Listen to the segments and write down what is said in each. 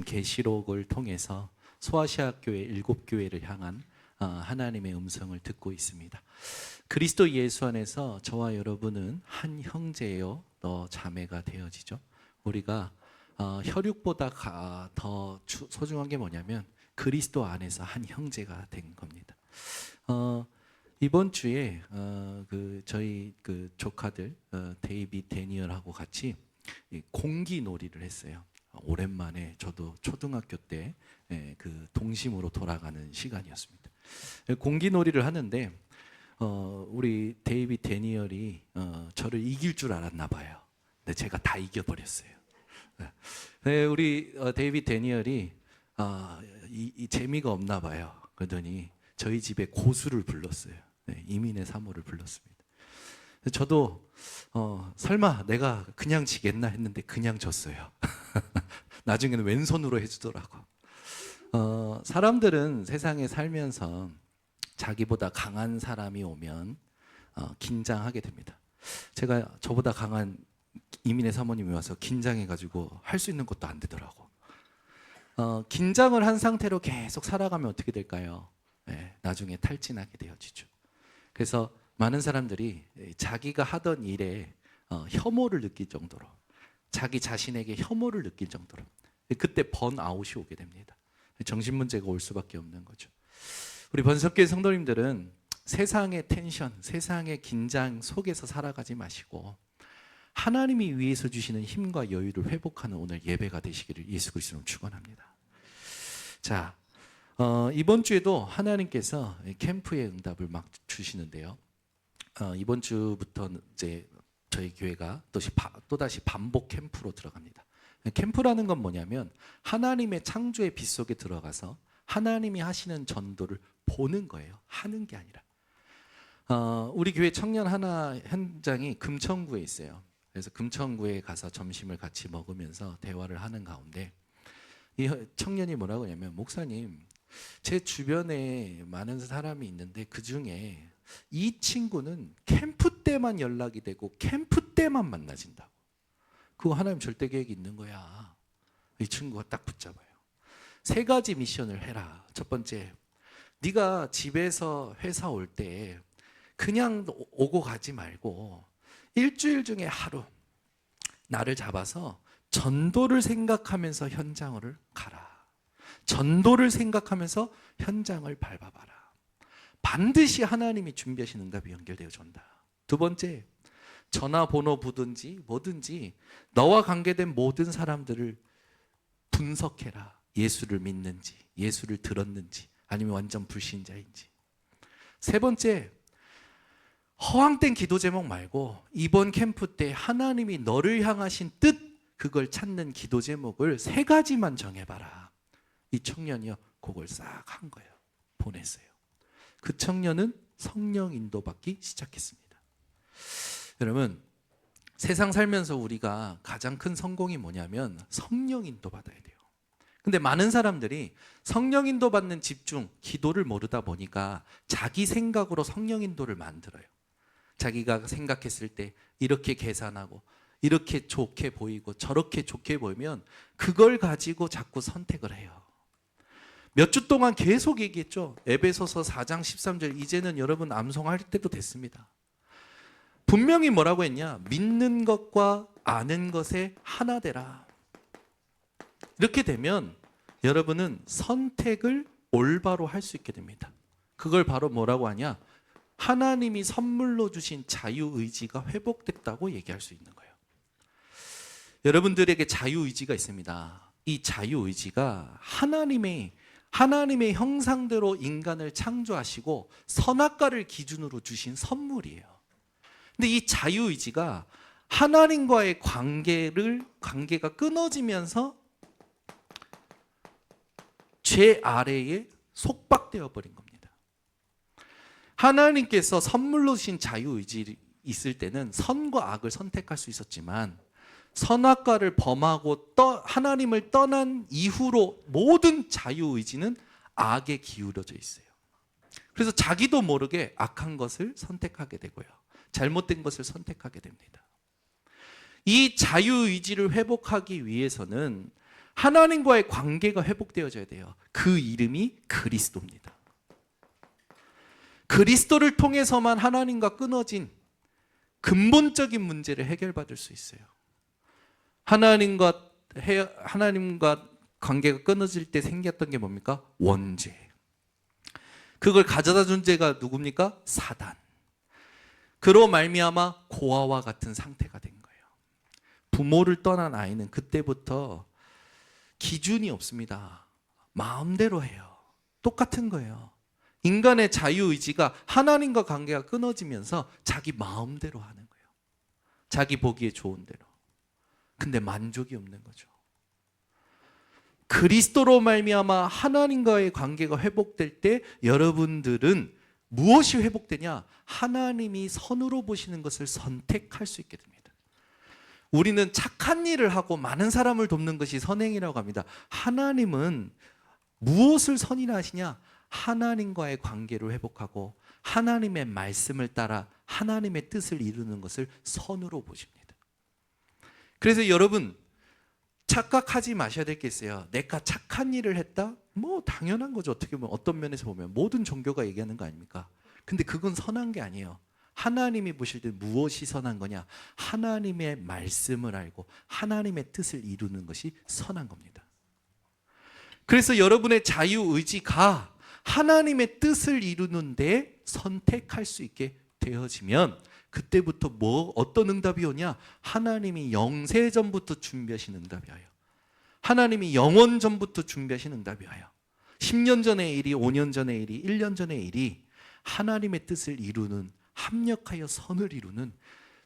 계시록을 통해서 소아시아 교회 7교회를 향한 하나님의 음성을 듣고 있습니다. 그리스도 예수 안에서 저와 여러분은 한 형제요 또 자매가 되어지죠. 우리가 혈육보다 더 소중한 게 뭐냐면 그리스도 안에서 한 형제가 된 겁니다. 이번 주에 저희 조카들 데이빗 데니얼하고 같이 공기놀이를 했어요. 오랜만에 저도 초등학교 때 동심으로 돌아가는 시간이었습니다. 공기놀이를 하는데 우리 데이빗 데니얼이 저를 이길 줄 알았나 봐요. 근데 제가 다 이겨버렸어요. 우리 데이빗 데니얼이 이 재미가 없나 봐요. 그러더니 저희 집에 고수를 불렀어요. 이민의 사모를 불렀습니다. 저도 설마 내가 그냥 지겠나 했는데 그냥 졌어요. 나중에는 왼손으로 해주더라고. 사람들은 세상에 살면서 자기보다 강한 사람이 오면 긴장하게 됩니다. 제가 저보다 강한 이민의 사모님이 와서 긴장해가지고 할 수 있는 것도 안 되더라고. 긴장을 한 상태로 계속 살아가면 어떻게 될까요? 나중에 탈진하게 되어지죠. 그래서 많은 사람들이 자기가 하던 일에 혐오를 느낄 정도로, 자기 자신에게 혐오를 느낄 정도로, 그때 번아웃이 오게 됩니다. 정신문제가 올 수밖에 없는 거죠. 우리 번석교회 성도님들은 세상의 텐션, 세상의 긴장 속에서 살아가지 마시고 하나님이 위에서 주시는 힘과 여유를 회복하는 오늘 예배가 되시기를 예수 그리스도로 축원합니다. 자, 이번 주에도 하나님께서 캠프의 응답을 막 주시는데요. 이번 주부터 이제 저희 교회가 또다시 반복 캠프로 들어갑니다. 캠프라는 건 뭐냐면 하나님의 창조의 빛 속에 들어가서 하나님이 하시는 전도를 보는 거예요. 하는 게 아니라. 우리 교회 청년 하나 현장이 금천구에 있어요. 그래서 금천구에 가서 점심을 같이 먹으면서 대화를 하는 가운데 이 청년이 뭐라고 하냐면, 목사님, 제 주변에 많은 사람이 있는데 그 중에 이 친구는 캠프 때만 연락이 되고 캠프 때만 만나진다고. 그거 하나님 절대 계획이 있는 거야. 이 친구가 딱 붙잡아요. 3가지 미션을 해라. 첫 번째, 네가 집에서 회사 올 때 그냥 오고 가지 말고 일주일 중에 하루 나를 잡아서 전도를 생각하면서 현장을 가라. 전도를 생각하면서 현장을 밟아봐라. 반드시 하나님이 준비하신 응답이 연결되어 준다. 두 번째, 전화번호부든지 뭐든지 너와 관계된 모든 사람들을 분석해라. 예수를 믿는지, 예수를 들었는지, 아니면 완전 불신자인지. 세 번째, 허황된 기도 제목 말고 이번 캠프 때 하나님이 너를 향하신 뜻, 그걸 찾는 기도 제목을 3가지만 정해봐라. 이 청년이요, 그걸 싹 한 거예요. 보냈어요. 그 청년은 성령 인도받기 시작했습니다. 여러분, 세상 살면서 우리가 가장 큰 성공이 뭐냐면 성령 인도받아야 돼요. 근데 많은 사람들이 성령 인도받는 집중, 기도를 모르다 보니까 자기 생각으로 성령 인도를 만들어요. 자기가 생각했을 때 이렇게 계산하고 이렇게 좋게 보이고 저렇게 좋게 보이면 그걸 가지고 자꾸 선택을 해요. 몇 주 동안 계속 얘기했죠. 에베소서 4장 13절, 이제는 여러분 암송할 때도 됐습니다. 분명히 뭐라고 했냐? 믿는 것과 아는 것에 하나 되라. 이렇게 되면 여러분은 선택을 올바로 할 수 있게 됩니다. 그걸 바로 뭐라고 하냐? 하나님이 선물로 주신 자유의지가 회복됐다고 얘기할 수 있는 거예요. 여러분들에게 자유의지가 있습니다. 이 자유의지가 하나님의 형상대로 인간을 창조하시고 선악과를 기준으로 주신 선물이에요. 근데 이 자유의지가 하나님과의 관계가 끊어지면서 죄 아래에 속박되어 버린 겁니다. 하나님께서 선물로 주신 자유의지 있을 때는 선과 악을 선택할 수 있었지만 선악과를 범하고 하나님을 떠난 이후로 모든 자유의지는 악에 기울어져 있어요. 그래서 자기도 모르게 악한 것을 선택하게 되고요. 잘못된 것을 선택하게 됩니다. 이 자유의지를 회복하기 위해서는 하나님과의 관계가 회복되어져야 돼요. 그 이름이 그리스도입니다. 그리스도를 통해서만 하나님과 끊어진 근본적인 문제를 해결받을 수 있어요. 하나님과 관계가 끊어질 때 생겼던 게 뭡니까? 원죄. 그걸 가져다 준 죄가 누굽니까? 사단. 그로 말미암아 고아와 같은 상태가 된 거예요. 부모를 떠난 아이는 그때부터 기준이 없습니다. 마음대로 해요. 똑같은 거예요. 인간의 자유의지가 하나님과 관계가 끊어지면서 자기 마음대로 하는 거예요. 자기 보기에 좋은 대로. 근데 만족이 없는 거죠. 그리스도로 말미암아 하나님과의 관계가 회복될 때 여러분들은 무엇이 회복되냐? 하나님이 선으로 보시는 것을 선택할 수 있게 됩니다. 우리는 착한 일을 하고 많은 사람을 돕는 것이 선행이라고 합니다. 하나님은 무엇을 선이라 하시냐? 하나님과의 관계를 회복하고 하나님의 말씀을 따라 하나님의 뜻을 이루는 것을 선으로 보십니다. 그래서 여러분 착각하지 마셔야 될 게 있어요. 내가 착한 일을 했다? 뭐 당연한 거죠. 어떻게 보면 어떤 면에서 보면 모든 종교가 얘기하는 거 아닙니까? 근데 그건 선한 게 아니에요. 하나님이 보실 때 무엇이 선한 거냐? 하나님의 말씀을 알고 하나님의 뜻을 이루는 것이 선한 겁니다. 그래서 여러분의 자유의지가 하나님의 뜻을 이루는데 선택할 수 있게 되어지면 그때부터 어떤 응답이 오냐? 하나님이 영세전부터 준비하신 응답이 와요. 하나님이 영원 전부터 준비하신 응답이 와요. 10년 전의 일이, 5년 전의 일이, 1년 전의 일이 하나님의 뜻을 이루는, 합력하여 선을 이루는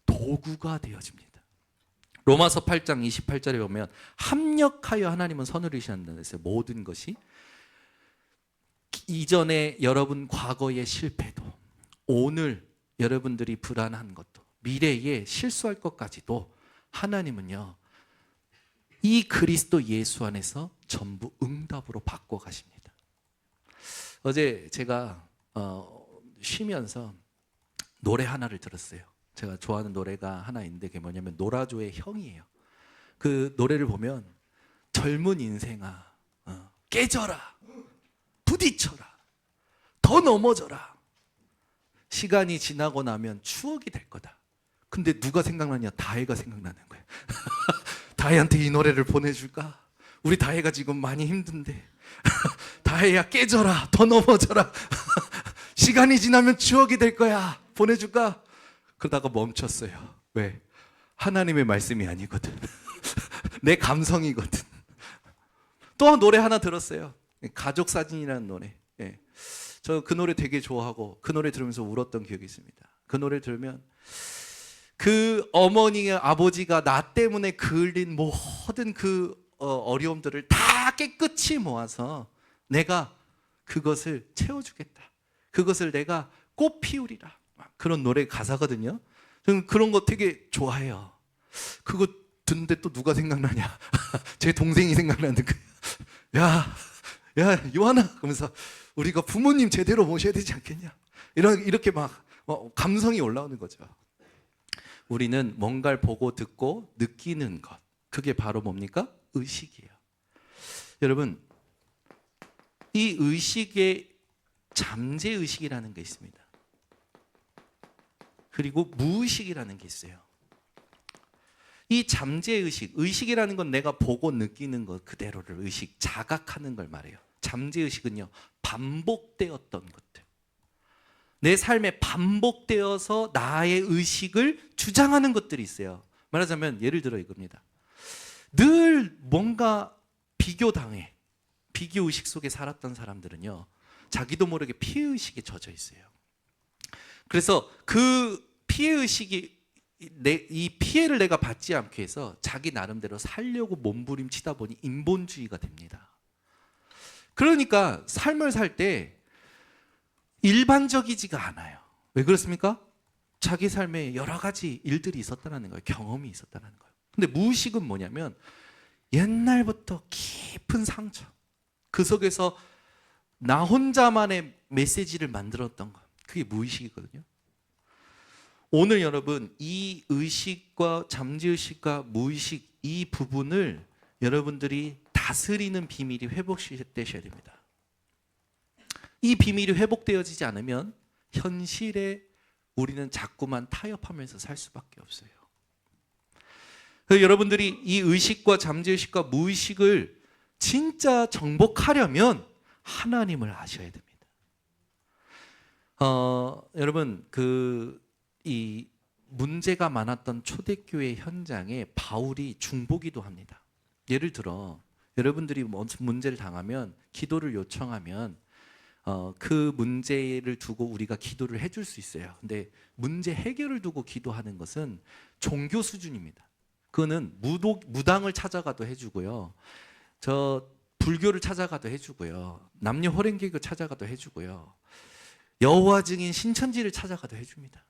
도구가 되어집니다. 로마서 8장 28절에 보면 합력하여 하나님은 선을 이루신다고 했어요. 모든 것이 이전에 여러분 과거의 실패도, 오늘 여러분들이 불안한 것도, 미래에 실수할 것까지도 하나님은요 이 그리스도 예수 안에서 전부 응답으로 바꿔 가십니다. 어제 제가 쉬면서 노래 하나를 들었어요. 제가 좋아하는 노래가 하나 있는데 그게 뭐냐면 노라조의 형이에요. 그 노래를 보면 젊은 인생아 깨져라, 부딪혀라, 더 넘어져라. 시간이 지나고 나면 추억이 될 거다. 근데 누가 생각나냐? 다혜가 생각나는 거예요. 다혜한테 이 노래를 보내줄까? 우리 다혜가 지금 많이 힘든데 다혜야 깨져라, 더 넘어져라. 시간이 지나면 추억이 될 거야. 보내줄까? 그러다가 멈췄어요. 왜? 하나님의 말씀이 아니거든. 내 감성이거든. 또 노래 하나 들었어요. 가족 사진이라는 노래. 예. 저 그 노래 되게 좋아하고 그 노래 들으면서 울었던 기억이 있습니다. 그 노래 들으면 그 어머니의 아버지가 나 때문에 그을린 모든 그 어려움들을 다 깨끗이 모아서 내가 그것을 채워주겠다. 그것을 내가 꽃 피우리라. 그런 노래 가사거든요. 저는 그런 거 되게 좋아해요. 그거 듣는데 또 누가 생각나냐? 제 동생이 생각나는 거예요. 야, 요한아, 그러면서 우리가 부모님 제대로 모셔야 되지 않겠냐? 이렇게 막 감성이 올라오는 거죠. 우리는 뭔가를 보고 듣고 느끼는 것, 그게 바로 뭡니까? 의식이에요. 여러분, 이 의식에 잠재의식이라는 게 있습니다. 그리고 무의식이라는 게 있어요. 이 잠재의식, 의식이라는 건 내가 보고 느끼는 것 그대로를 의식, 자각하는 걸 말해요. 잠재의식은요, 반복되었던 것들. 내 삶에 반복되어서 나의 의식을 주장하는 것들이 있어요. 말하자면 예를 들어 이겁니다. 늘 뭔가 비교당해. 비교의식 속에 살았던 사람들은요, 자기도 모르게 피해의식에 젖어 있어요. 그래서 그 피해의식이 이 피해를 내가 받지 않기 위해서 자기 나름대로 살려고 몸부림치다 보니 인본주의가 됩니다. 그러니까 삶을 살 때 일반적이지가 않아요. 왜 그렇습니까? 자기 삶에 여러 가지 일들이 있었다는 거예요. 경험이 있었다는 거예요. 근데 무의식은 뭐냐면 옛날부터 깊은 상처, 그 속에서 나 혼자만의 메시지를 만들었던 것, 그게 무의식이거든요. 오늘 여러분, 이 의식과 잠재의식과 무의식, 이 부분을 여러분들이 다 다스리는 비밀이 회복되셔야 됩니다. 이 비밀이 회복되어지지 않으면 현실에 우리는 자꾸만 타협하면서 살 수밖에 없어요. 그래서 여러분들이 이 의식과 잠재의식과 무의식을 진짜 정복하려면 하나님을 아셔야 됩니다. 여러분 이 문제가 많았던 초대교회 현장에 바울이 중보기도 합니다. 예를 들어 여러분들이 문제를 당하면 기도를 요청하면 그 문제를 두고 우리가 기도를 해줄 수 있어요. 근데 문제 해결을 두고 기도하는 것은 종교 수준입니다. 그거는 무당을 찾아가도 해주고요, 저 불교를 찾아가도 해주고요, 남녀 호랭개교 찾아가도 해주고요, 여호와 증인 신천지를 찾아가도 해줍니다.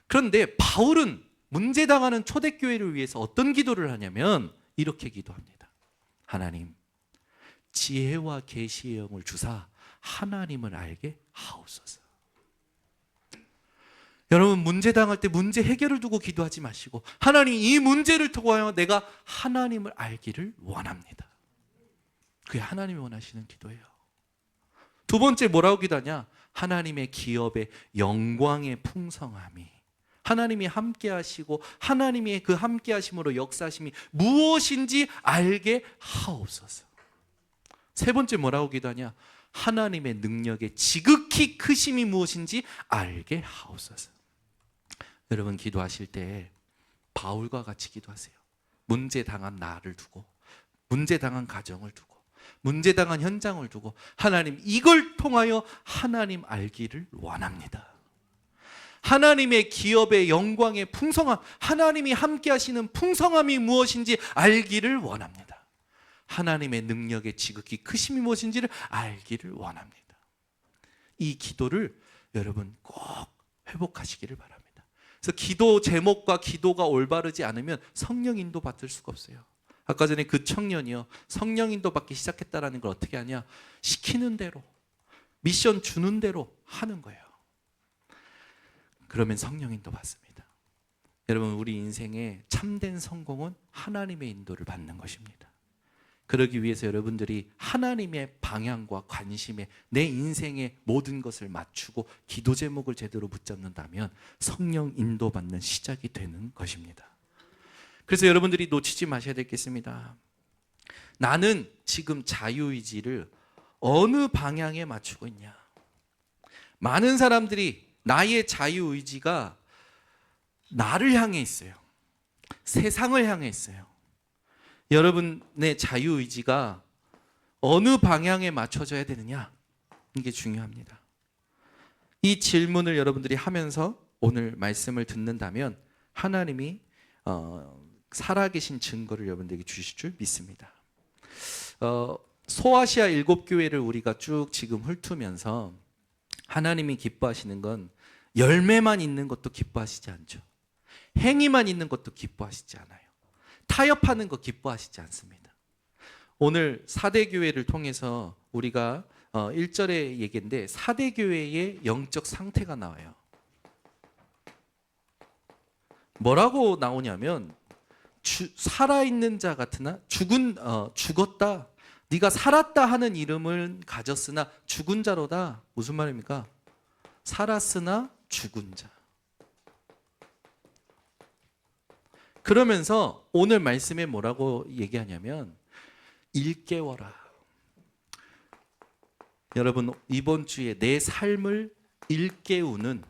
그런데 바울은 문제당하는 초대교회를 위해서 어떤 기도를 하냐면 이렇게 기도합니다. 하나님, 지혜와 계시의 영을 주사 하나님을 알게 하옵소서. 여러분, 문제 당할 때 문제 해결을 두고 기도하지 마시고 하나님, 이 문제를 통하여 내가 하나님을 알기를 원합니다. 그게 하나님이 원하시는 기도예요. 두 번째 뭐라고 기도하냐? 하나님의 기업의 영광의 풍성함이, 하나님이 함께 하시고 하나님의 그 함께 하심으로 역사하심이 무엇인지 알게 하옵소서. 세 번째 뭐라고 기도하냐? 하나님의 능력의 지극히 크심이 무엇인지 알게 하옵소서. 여러분, 기도하실 때 바울과 같이 기도하세요. 문제 당한 나를 두고, 문제 당한 가정을 두고, 문제 당한 현장을 두고 하나님, 이걸 통하여 하나님 알기를 원합니다. 하나님의 기업의 영광의 풍성함, 하나님이 함께 하시는 풍성함이 무엇인지 알기를 원합니다. 하나님의 능력의 지극히 크심이 무엇인지를 알기를 원합니다. 이 기도를 여러분 꼭 회복하시기를 바랍니다. 그래서 기도 제목과 기도가 올바르지 않으면 성령 인도 받을 수가 없어요. 아까 전에 그 청년이요, 성령 인도 받기 시작했다라는 걸 어떻게 하냐? 시키는 대로, 미션 주는 대로 하는 거예요. 그러면 성령 인도 받습니다. 여러분, 우리 인생의 참된 성공은 하나님의 인도를 받는 것입니다. 그러기 위해서 여러분들이 하나님의 방향과 관심에 내 인생의 모든 것을 맞추고 기도 제목을 제대로 붙잡는다면 성령 인도받는 시작이 되는 것입니다. 그래서 여러분들이 놓치지 마셔야 되겠습니다. 나는 지금 자유의지를 어느 방향에 맞추고 있냐? 많은 사람들이 나의 자유의지가 나를 향해 있어요. 세상을 향해 있어요. 여러분의 자유의지가 어느 방향에 맞춰져야 되느냐? 이게 중요합니다. 이 질문을 여러분들이 하면서 오늘 말씀을 듣는다면 하나님이 살아계신 증거를 여러분들에게 주실 줄 믿습니다. 소아시아 7교회를 우리가 쭉 지금 훑으면서 하나님이 기뻐하시는 건 열매만 있는 것도 기뻐하시지 않죠. 행위만 있는 것도 기뻐하시지 않아요. 타협하는 거 기뻐하시지 않습니다. 오늘 4대 교회를 통해서 우리가 1절의 얘기인데 4대 교회의 영적 상태가 나와요. 뭐라고 나오냐면 살아있는 자 같으나 죽었다, 네가 살았다 하는 이름을 가졌으나 죽은 자로다. 무슨 말입니까? 살았으나 죽은 자. 그러면서 오늘 말씀에 뭐라고 얘기하냐면 일깨워라. 여러분, 이번 주에 내 삶을 일깨우는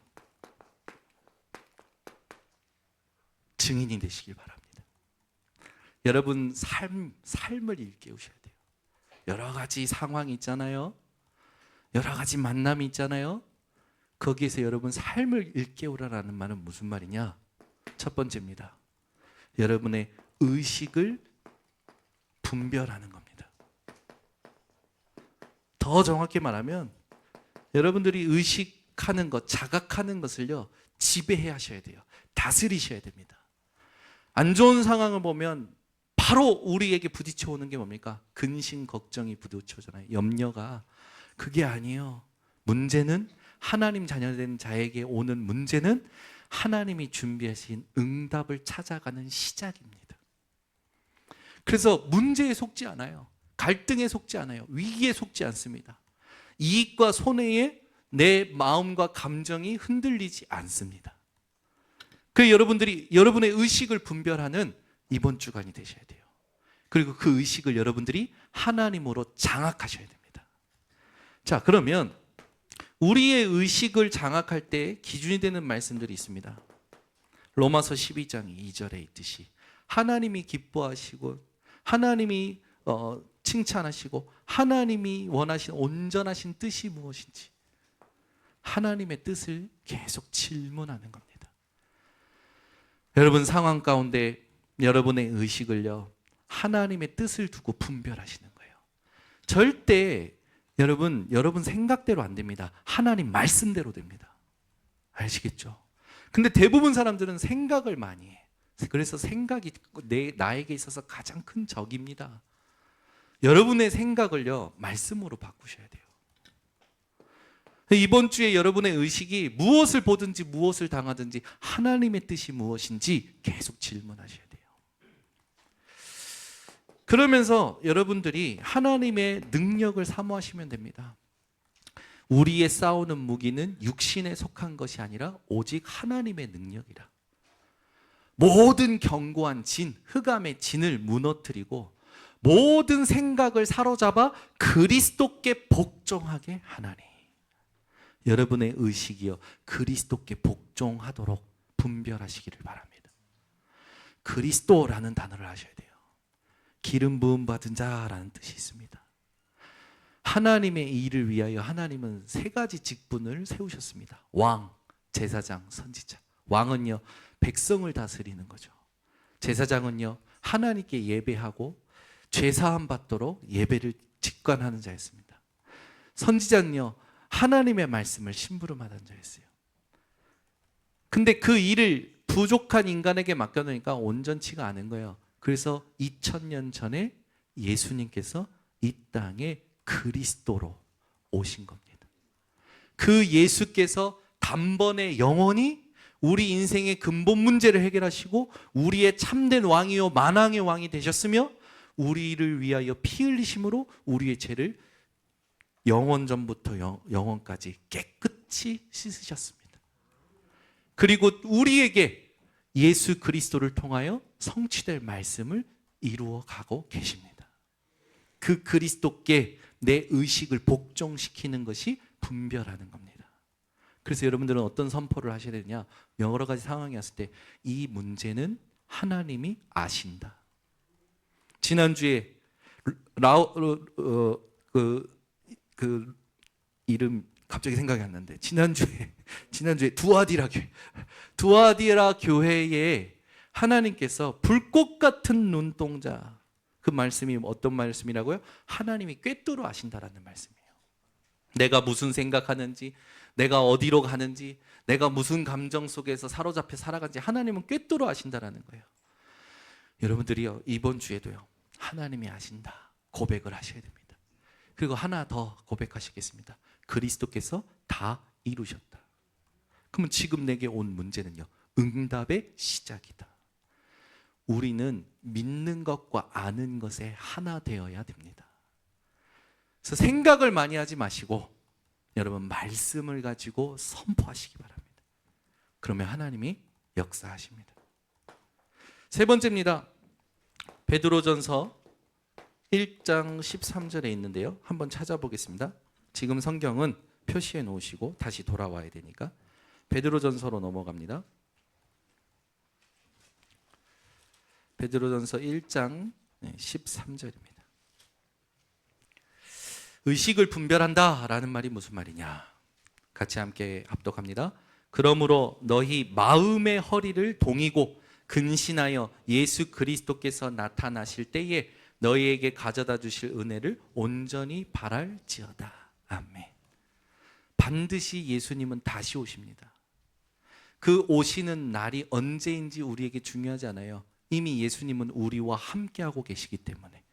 증인이 되시길 바랍니다. 여러분 삶을 일깨우셔야 돼요. 여러 가지 상황이 있잖아요. 여러 가지 만남이 있잖아요. 거기에서 여러분 삶을 일깨우라라는 말은 무슨 말이냐? 첫 번째입니다. 여러분의 의식을 분별하는 겁니다. 더 정확히 말하면 여러분들이 의식하는 것, 자각하는 것을요, 지배해 하셔야 돼요. 다스리셔야 됩니다. 안 좋은 상황을 보면 바로 우리에게 부딪혀 오는 게 뭡니까? 근심, 걱정이 부딪혀오잖아요. 염려가. 그게 아니에요. 문제는 하나님 자녀된 자에게 오는 문제는 하나님이 준비하신 응답을 찾아가는 시작입니다. 그래서 문제에 속지 않아요. 갈등에 속지 않아요. 위기에 속지 않습니다. 이익과 손해에 내 마음과 감정이 흔들리지 않습니다. 그 여러분들이 여러분의 의식을 분별하는 이번 주간이 되셔야 돼요. 그리고 그 의식을 여러분들이 하나님으로 장악하셔야 됩니다. 자, 그러면 우리의 의식을 장악할 때 기준이 되는 말씀들이 있습니다. 로마서 12장 2절에 있듯이 하나님이 기뻐하시고 하나님이 칭찬하시고 하나님이 원하시는 온전하신 뜻이 무엇인지 하나님의 뜻을 계속 질문하는 겁니다. 여러분 상황 가운데 여러분의 의식을요 하나님의 뜻을 두고 분별하시는 거예요. 절대 여러분 생각대로 안 됩니다. 하나님 말씀대로 됩니다. 아시겠죠? 근데 대부분 사람들은 생각을 많이 해. 그래서 생각이 나에게 있어서 가장 큰 적입니다. 여러분의 생각을요 말씀으로 바꾸셔야 돼요. 이번 주에 여러분의 의식이 무엇을 보든지 무엇을 당하든지 하나님의 뜻이 무엇인지 계속 질문하셔야 돼요. 그러면서 여러분들이 하나님의 능력을 사모하시면 됩니다. 우리의 싸우는 무기는 육신에 속한 것이 아니라 오직 하나님의 능력이라. 모든 견고한 진, 흑암의 진을 무너뜨리고 모든 생각을 사로잡아 그리스도께 복종하게 하나니. 여러분의 의식이요 그리스도께 복종하도록 분별하시기를 바랍니다. 그리스도라는 단어를 하셔야 돼요. 기름 부음 받은 자라는 뜻이 있습니다. 하나님의 일을 위하여 하나님은 세 가지 직분을 세우셨습니다. 왕, 제사장, 선지자. 왕은요 백성을 다스리는 거죠. 제사장은요 하나님께 예배하고 죄사함 받도록 예배를 직관하는 자였습니다. 선지자는요 하나님의 말씀을 심부름하던 자였어요. 근데 그 일을 부족한 인간에게 맡겨놓으니까 온전치가 않은 거예요. 그래서 2000년 전에 예수님께서 이 땅에 그리스도로 오신 겁니다. 그 예수께서 단번에 영원히 우리 인생의 근본 문제를 해결하시고 우리의 참된 왕이요 만왕의 왕이 되셨으며 우리를 위하여 피 흘리심으로 우리의 죄를 영원 전부터 영원까지 깨끗이 씻으셨습니다. 그리고 우리에게 예수 그리스도를 통하여 성취될 말씀을 이루어 가고 계십니다. 그 그리스도께 내 의식을 복종시키는 것이 분별하는 겁니다. 그래서 여러분들은 어떤 선포를 하셔야 되냐? 여러 가지 상황이 왔을 때 이 문제는 하나님이 아신다. 지난주에 그 이름 갑자기 생각이 안 나는데 지난주에 두아디라 교회에 하나님께서 불꽃 같은 눈동자, 그 말씀이 어떤 말씀이라고요? 하나님이 꿰뚫어 아신다라는 말씀이에요. 내가 무슨 생각하는지, 내가 어디로 가는지, 내가 무슨 감정 속에서 사로잡혀 살아간지 하나님은 꿰뚫어 아신다라는 거예요. 여러분들이요 이번 주에도요 하나님이 아신다 고백을 하셔야 됩니다. 그리고 하나 더 고백하시겠습니다. 그리스도께서 다 이루셨다. 그러면 지금 내게 온 문제는요 응답의 시작이다. 우리는 믿는 것과 아는 것에 하나 되어야 됩니다. 그래서 생각을 많이 하지 마시고 여러분 말씀을 가지고 선포하시기 바랍니다. 그러면 하나님이 역사하십니다. 세 번째입니다. 베드로전서 1장 13절에 있는데요. 한번 찾아보겠습니다. 지금 성경은 표시해 놓으시고 다시 돌아와야 되니까 베드로전서로 넘어갑니다. 베드로전서 1장 13절입니다. 의식을 분별한다라는 말이 무슨 말이냐? 같이 함께 합독합니다. 그러므로 너희 마음의 허리를 동이고 근신하여 예수 그리스도께서 나타나실 때에 너희에게 가져다 주실 은혜를 온전히 바랄지어다. 아멘. 반드시 예수님은 다시 오십니다. 그 오시는 날이 언제인지 우리에게 중요하지 않아요. 이미 예수님은 우리와 함께하고 계시기 때문에.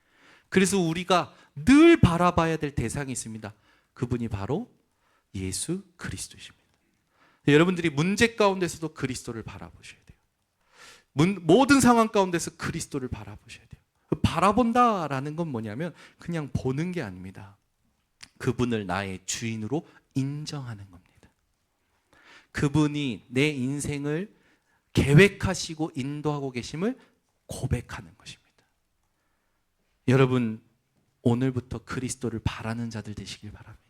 그래서 우리가 늘 바라봐야 될 대상이 있습니다. 그분이 바로 예수 그리스도십니다. 여러분들이 문제 가운데서도 그리스도를 바라보셔야 돼요. 모든 상황 가운데서 그리스도를 바라보셔야 돼요. 바라본다라는 건 뭐냐면 그냥 보는 게 아닙니다. 그분을 나의 주인으로 인정하는 겁니다. 그분이 내 인생을 계획하시고 인도하고 계심을 고백하는 것입니다. 여러분, 오늘부터 그리스도를 바라는 자들 되시길 바랍니다.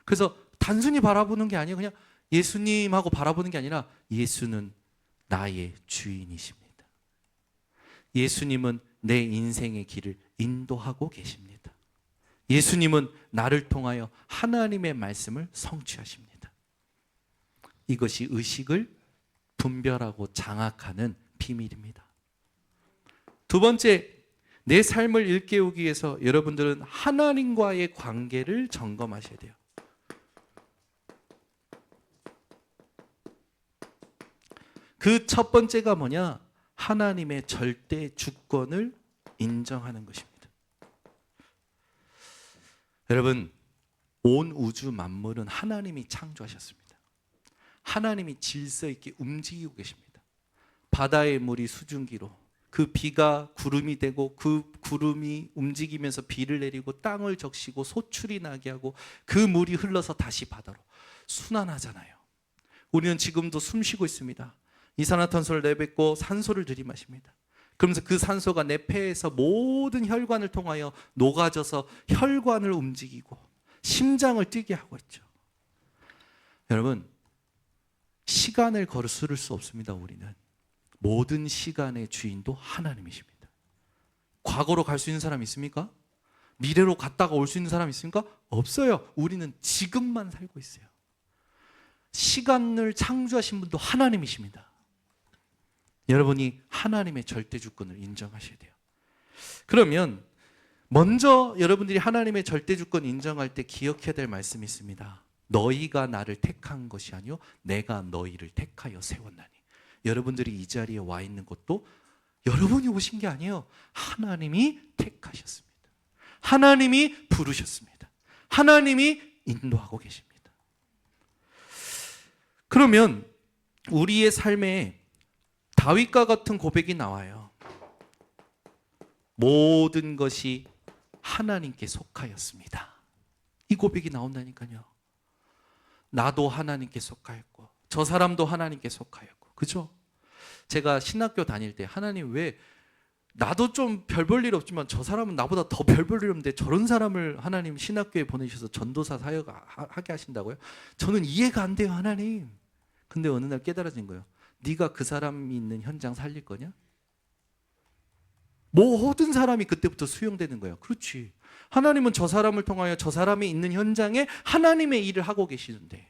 그래서 단순히 바라보는 게 아니에요. 그냥 예수님하고 바라보는 게 아니라 예수는 나의 주인이십니다. 예수님은 내 인생의 길을 인도하고 계십니다. 예수님은 나를 통하여 하나님의 말씀을 성취하십니다. 이것이 의식을 분별하고 장악하는 비밀입니다. 두 번째, 내 삶을 일깨우기 위해서 여러분들은 하나님과의 관계를 점검하셔야 돼요. 그 첫 번째가 뭐냐? 하나님의 절대 주권을 인정하는 것입니다. 여러분, 온 우주 만물은 하나님이 창조하셨습니다. 하나님이 질서 있게 움직이고 계십니다. 바다의 물이 수증기로, 그 비가 구름이 되고 그 구름이 움직이면서 비를 내리고 땅을 적시고 소출이 나게 하고 그 물이 흘러서 다시 바다로 순환하잖아요. 우리는 지금도 숨 쉬고 있습니다. 이산화탄소를 내뱉고 산소를 들이마십니다. 그러면서 그 산소가 내 폐에서 모든 혈관을 통하여 녹아져서 혈관을 움직이고 심장을 뛰게 하고 있죠. 여러분, 시간을 거스를 수 없습니다. 우리는 모든 시간의 주인도 하나님이십니다. 과거로 갈 수 있는 사람 있습니까? 미래로 갔다가 올 수 있는 사람 있습니까? 없어요. 우리는 지금만 살고 있어요. 시간을 창조하신 분도 하나님이십니다. 여러분이 하나님의 절대 주권을 인정하셔야 돼요. 그러면 먼저 여러분들이 하나님의 절대 주권 인정할 때 기억해야 될 말씀이 있습니다. 너희가 나를 택한 것이 아니요 내가 너희를 택하여 세웠나니. 여러분들이 이 자리에 와 있는 것도 여러분이 오신 게 아니에요. 하나님이 택하셨습니다. 하나님이 부르셨습니다. 하나님이 인도하고 계십니다. 그러면 우리의 삶에 다윗과 같은 고백이 나와요. 모든 것이 하나님께 속하였습니다. 이 고백이 나온다니까요. 나도 하나님께 속하였고 저 사람도 하나님께 속하였고, 그죠? 제가 신학교 다닐 때 하나님 왜 나도 좀 별 볼 일 없지만 저 사람은 나보다 더 별 볼 일 없는데 저런 사람을 하나님 신학교에 보내주셔서 전도사 사역하게 하신다고요? 저는 이해가 안 돼요, 하나님. 근데 어느 날 깨달아진 거예요. 네가 그 사람이 있는 현장 살릴 거냐? 모든 사람이 그때부터 수용되는 거예요. 그렇지. 하나님은 저 사람을 통하여 저 사람이 있는 현장에 하나님의 일을 하고 계시는데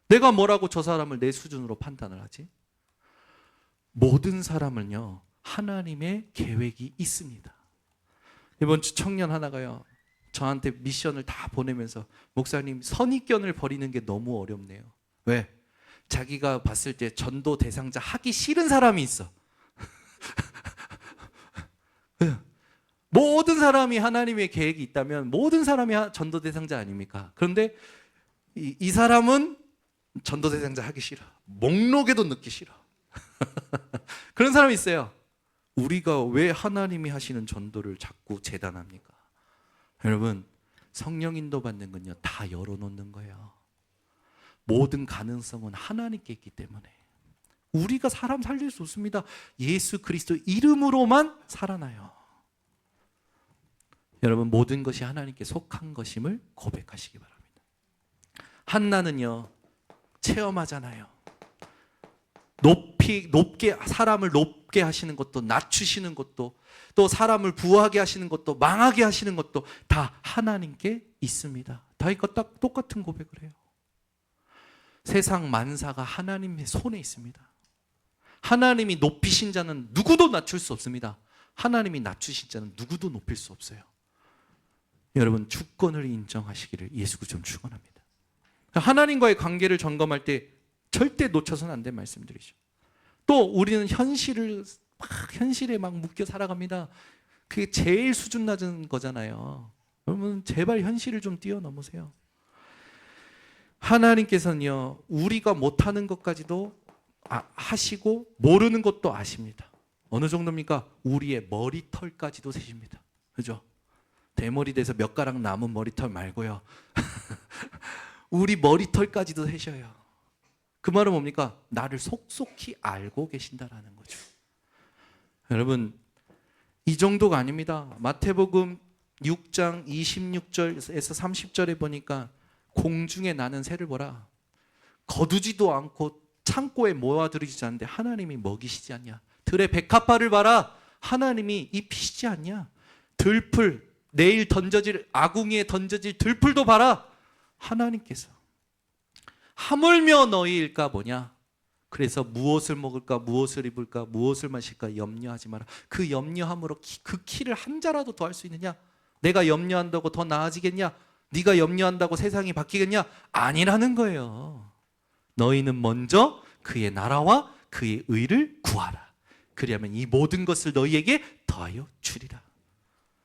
내가 뭐라고 저 사람을 내 수준으로 판단을 하지? 모든 사람은요, 하나님의 계획이 있습니다. 이번 주 청년 하나가요, 저한테 미션을 다 보내면서 목사님, 선입견을 버리는 게 너무 어렵네요. 왜? 자기가 봤을 때 전도 대상자 하기 싫은 사람이 있어. 모든 사람이 하나님의 계획이 있다면 모든 사람이 전도 대상자 아닙니까? 그런데 이 사람은 전도 대상자 하기 싫어. 목록에도 넣기 싫어. 그런 사람이 있어요. 우리가 왜 하나님이 하시는 전도를 자꾸 재단합니까? 여러분, 성령 인도 받는 건요, 다 열어놓는 거예요. 모든 가능성은 하나님께 있기 때문에 우리가 사람 살릴 수 없습니다. 예수 그리스도 이름으로만 살아나요. 여러분, 모든 것이 하나님께 속한 것임을 고백하시기 바랍니다. 한나는요, 체험하잖아요. 높게 사람을 높게 하시는 것도, 낮추시는 것도, 또 사람을 부하게 하시는 것도, 망하게 하시는 것도 다 하나님께 있습니다. 다윗과 딱 똑같은 고백을 해요. 세상 만사가 하나님의 손에 있습니다. 하나님이 높이신 자는 누구도 낮출 수 없습니다. 하나님이 낮추신 자는 누구도 높일 수 없어요. 여러분, 주권을 인정하시기를 예수 그리스도 축원합니다. 하나님과의 관계를 점검할 때 절대 놓쳐서는 안 될 말씀들이죠. 또 우리는 현실에 막 묶여 살아갑니다. 그게 제일 수준 낮은 거잖아요. 여러분, 제발 현실을 좀 뛰어넘으세요. 하나님께서는요, 우리가 못하는 것까지도 하시고 모르는 것도 아십니다. 어느 정도입니까? 우리의 머리털까지도 세십니다. 그죠? 대머리 돼서 몇 가락 남은 머리털 말고요. 우리 머리털까지도 세셔요. 그 말은 뭡니까? 나를 속속히 알고 계신다라는 거죠. 여러분, 이 정도가 아닙니다. 마태복음 6장 26절에서 30절에 보니까 공중에 나는 새를 보라. 거두지도 않고 창고에 모아들이지 않는데 하나님이 먹이시지 않냐. 들의 백합화를 봐라. 하나님이 입히시지 않냐. 들풀, 내일 던져질 아궁이에 던져질 들풀도 봐라. 하나님께서. 하물며 너희일까 뭐냐. 그래서 무엇을 먹을까, 무엇을 입을까, 무엇을 마실까 염려하지 마라. 그 염려함으로 그 키를 한 자라도 더 할 수 있느냐? 내가 염려한다고 더 나아지겠냐? 네가 염려한다고 세상이 바뀌겠냐? 아니라는 거예요. 너희는 먼저 그의 나라와 그의 의를 구하라. 그리하면 이 모든 것을 너희에게 더하여 주리라.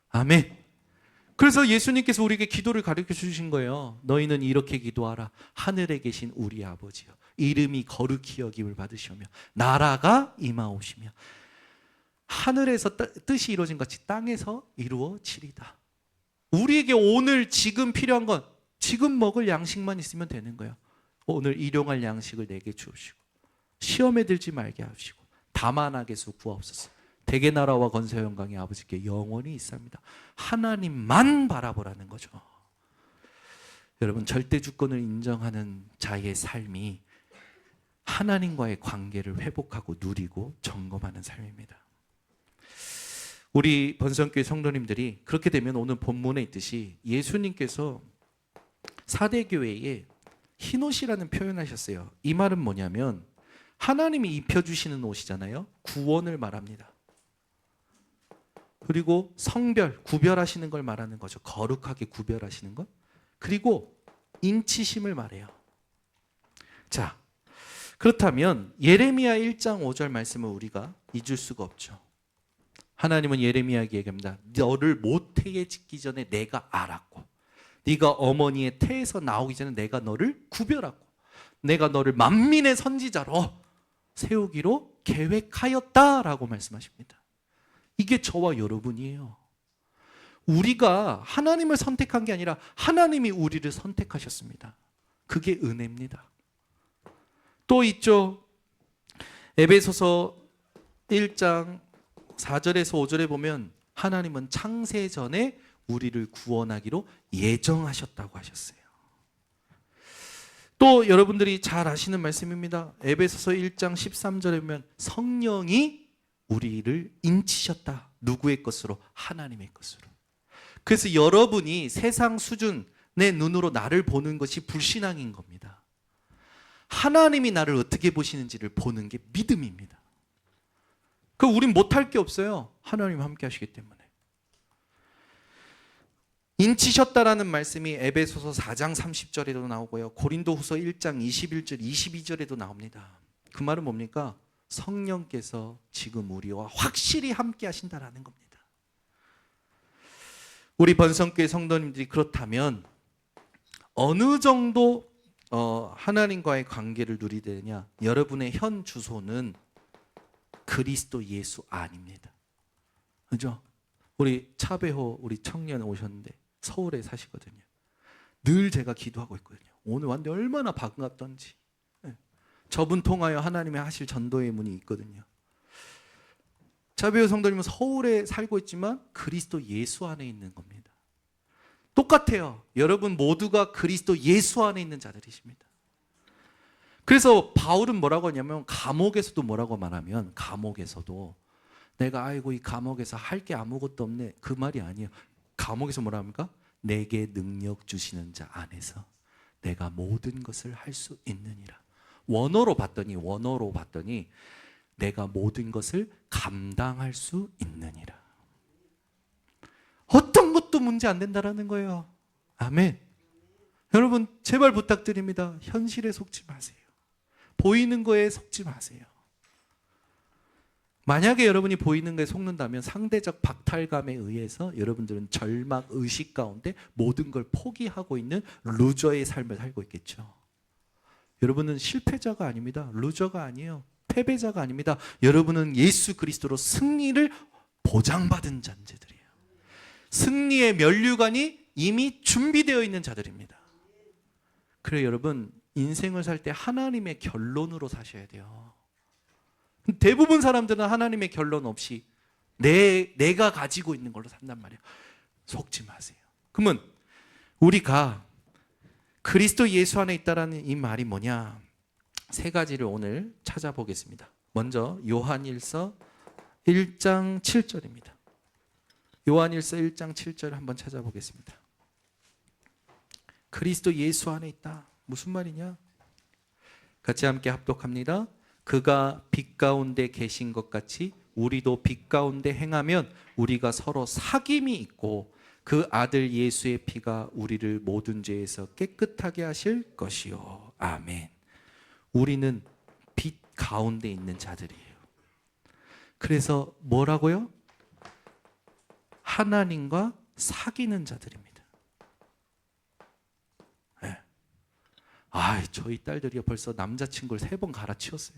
아멘. 그래서 예수님께서 우리에게 기도를 가르쳐 주신 거예요. 너희는 이렇게 기도하라. 하늘에 계신 우리 아버지여, 이름이 거룩히 여김을 받으시오며 나라가 임하오시며 하늘에서 뜻이 이루어진 것이 땅에서 이루어지리다. 우리에게 오늘 지금 필요한 건 지금 먹을 양식만 있으면 되는 거예요. 오늘 일용할 양식을 내게 주시고 시험에 들지 말게 하시고 다만하게서 구하옵소서. 대개 나라와 건세 영광이 아버지께 영원히 있습니다. 하나님만 바라보라는 거죠. 여러분, 절대 주권을 인정하는 자의 삶이 하나님과의 관계를 회복하고 누리고 점검하는 삶입니다. 우리 번성교회 성도님들이 그렇게 되면 오늘 본문에 있듯이 예수님께서 사대교회에 흰옷이라는 표현하셨어요. 이 말은 뭐냐면 하나님이 입혀주시는 옷이잖아요. 구원을 말합니다. 그리고 성별, 구별하시는 걸 말하는 거죠. 거룩하게 구별하시는 것. 그리고 인치심을 말해요. 자, 그렇다면 예레미야 1장 5절 말씀을 우리가 잊을 수가 없죠. 하나님은 예레미야에게 얘기합니다. 너를 모태에 짓기 전에 내가 알았고 네가 어머니의 태에서 나오기 전에 내가 너를 구별하고 내가 너를 만민의 선지자로 세우기로 계획하였다라고 말씀하십니다. 이게 저와 여러분이에요. 우리가 하나님을 선택한 게 아니라 하나님이 우리를 선택하셨습니다. 그게 은혜입니다. 또 있죠. 에베소서 1장 4절에서 5절에 보면 하나님은 창세 전에 우리를 구원하기로 예정하셨다고 하셨어요. 또 여러분들이 잘 아시는 말씀입니다. 에베소서 1장 13절에 보면 성령이 우리를 인치셨다. 누구의 것으로? 하나님의 것으로. 그래서 여러분이 세상 수준의 눈으로 나를 보는 것이 불신앙인 겁니다. 하나님이 나를 어떻게 보시는지를 보는 게 믿음입니다. 그 우린 못할 게 없어요. 하나님 함께 하시기 때문에. 인치셨다라는 말씀이 에베소서 4장 30절에도 나오고요. 고린도후서 1장 21절 22절에도 나옵니다. 그 말은 뭡니까? 성령께서 지금 우리와 확실히 함께 하신다라는 겁니다. 우리 번성교회 성도님들이 그렇다면 어느 정도 하나님과의 관계를 누리되느냐? 여러분의 현 주소는 그리스도 예수 아닙니다. 그죠? 우리 차배호 우리 청년 오셨는데 서울에 사시거든요. 늘 제가 기도하고 있거든요. 오늘 왔는데 얼마나 반갑던지. 저분 통하여 하나님의 하실 전도의 문이 있거든요. 차배호 성도님은 서울에 살고 있지만 그리스도 예수 안에 있는 겁니다. 똑같아요. 여러분 모두가 그리스도 예수 안에 있는 자들이십니다. 그래서 바울은 뭐라고 하냐면 감옥에서도 뭐라고 말하면 감옥에서도 내가 아이고 이 감옥에서 할 게 아무것도 없네 그 말이 아니에요. 감옥에서 뭐라 합니까? 내게 능력 주시는 자 안에서 내가 모든 것을 할 수 있느니라. 원어로 봤더니 내가 모든 것을 감당할 수 있느니라. 어떤 것도 문제 안 된다라는 거예요. 아멘. 여러분 제발 부탁드립니다. 현실에 속지 마세요. 보이는 거에 속지 마세요. 만약에 여러분이 보이는 거에 속는다면 상대적 박탈감에 의해서 여러분들은 절망, 의식 가운데 모든 걸 포기하고 있는 루저의 삶을 살고 있겠죠. 여러분은 실패자가 아닙니다. 루저가 아니에요. 패배자가 아닙니다. 여러분은 예수 그리스도로 승리를 보장받은 자들이에요. 승리의 면류관이 이미 준비되어 있는 자들입니다. 그래서 여러분, 인생을 살 때 하나님의 결론으로 사셔야 돼요. 대부분 사람들은 하나님의 결론 없이 내가 가지고 있는 걸로 산단 말이에요. 속지 마세요. 그러면 우리가 그리스도 예수 안에 있다라는 이 말이 뭐냐? 세 가지를 오늘 찾아보겠습니다. 먼저 요한일서 1장 7절입니다. 요한일서 1장 7절 한번 찾아보겠습니다. 그리스도 예수 안에 있다. 무슨 말이냐? 같이 함께 합독합니다. 그가 빛 가운데 계신 것 같이 우리도 빛 가운데 행하면 우리가 서로 사귐이 있고 그 아들 예수의 피가 우리를 모든 죄에서 깨끗하게 하실 것이요. 아멘. 우리는 빛 가운데 있는 자들이에요. 그래서 뭐라고요? 하나님과 사귀는 자들입니다. 네. 저희 딸들이 벌써 남자친구를 3번 갈아치웠어요.